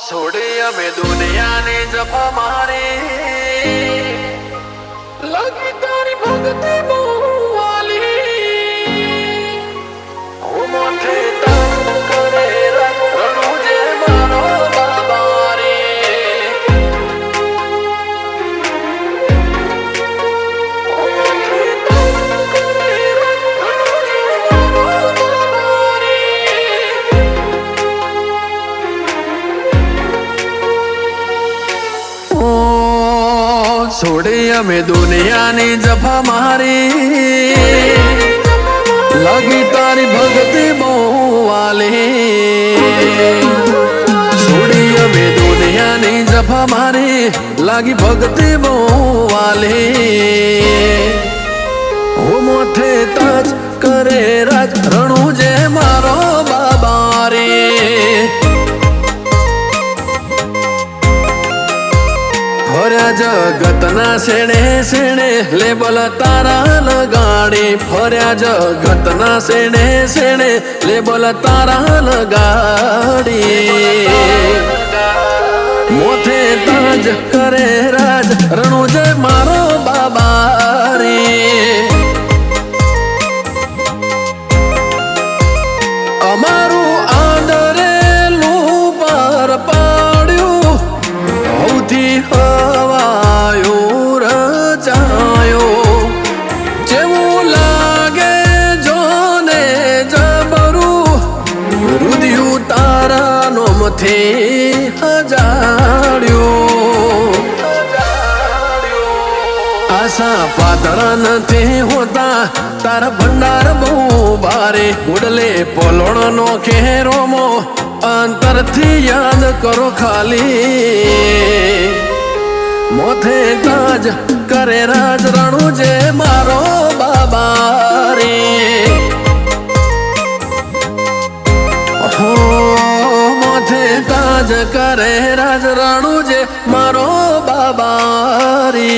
છોડી અમે દુનિયાની જફા મારી લાગી તારી ભક્તિ બહુ વાલી હું મોઠે તન કરે રણું જે મારો બાબા રે હું મોઠે તન કરે રણું જે મારો બાબા રે છોડી અમે દુનિયાની જફા મારી લાગી તારી ભક્તિ બહુ વાલી છોડી અમે દુનિયાની જફા મારી લાગી ભક્તિ બહુ વાલી હું મોઠે તાજ કરે રાજ રણું જે મારો બાબા રે ફર્યા જગતના શેણે શેણે લેબલ તારા લગાડી ફર્યા જગતના શેણે શેણે લેબલ તારા લગાડી મોથે તાજ કરે રાજ રણું જે મારો બાબા રે અમારું આદરેલું પર પાડ્યું સૌથી આશા પાતળા નથી હોતા તારા ભંડાર બહુ ભારે ગુડલે પોલોણો નો ખેરોમો અંતરથી યાદ કરો ખાલી મોથે તાજ કરે રાજ રણું જે મારો બાબા રે મોથે તાજ કરે રાજ રણું જે મારો બાબા રે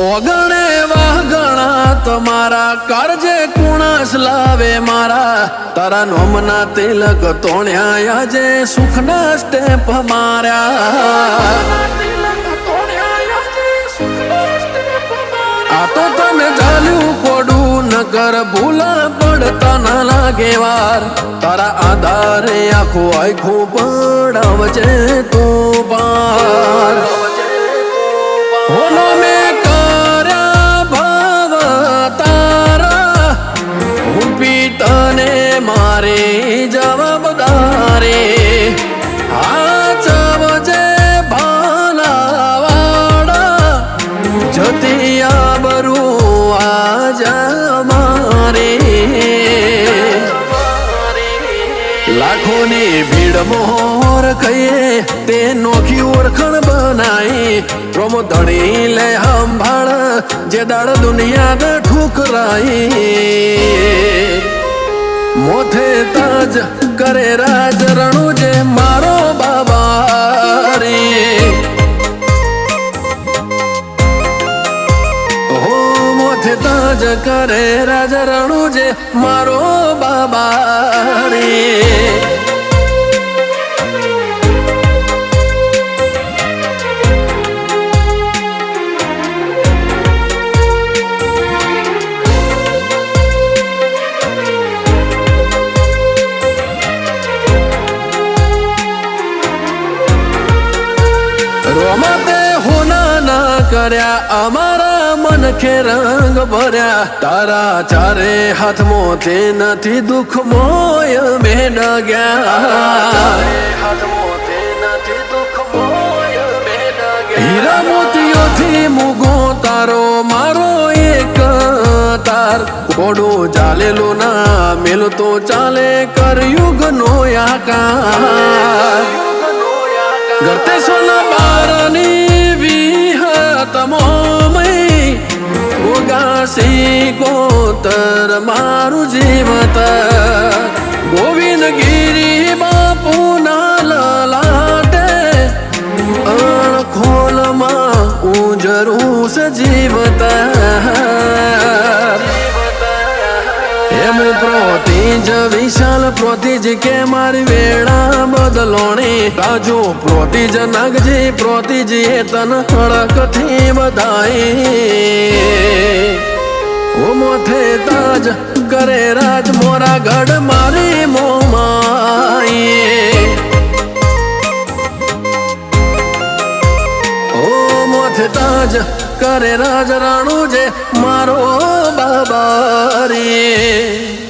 ઓગણે વાગણા તમારા કારજે કુણાસ લાવે મારા તારા નોમના તિલક તોણ્યા આજે સુખના સ્ટેપ માર્યા આ તો તને ચાલ્યું કોડું નગર ભૂલા પડતા ના લાગે વાર તારા આધારે આખું આખું પડાવજે તું પાર હોનો મેં તને મારે જવાબદારે હાચવજે ભાલાવાડા જતિયા બરું આજ મારે લાખોની ભીડ મોર કહીએ તે નોખી ઓળખણ બનાઈ પ્રોમો ધણી લે સંભાળ જે દાડ દુનિયા ઠુકરાઈ મોથે તાજ કરે રાજ રણું જે મારો બાબા રે હો મોથે તાજ કરે રાજ રણું જે મારો બાબા રે રોમાતે હોના ના કર્યા અમારા મન કે રંગ ભર્યા તારા ચારે હાથમાં તે નથી દુઃખ મોય મેં ડગ્યા હીરા મોતીઓથી મુગો તારો મારો એક તાર કોડું ચાલેલું ના મેલું તો ચાલે કરયુગ નો આકાર ગરતે સોના બારની વિહત મોમય ઓગા સિકોતર મારું જીવતર ગોવિંદગીરી બાપુના લલાટે અણખોલમાં ઉજરું સજીવતર એમ પ્રોતિજ વિશાલ પ્રોતિજ કે મારી વેળા બદલોણી રાજુ પ્રોતિજ નાગજી પ્રોતિજ એ તન હળકથી બધાઈ ઓ મોથે તાજ કરે રાજ મોરા ગઢ મારી મોમાઈ ઓ મોથે તાજ કરે રાજ રાણું જે મારો બાબા રે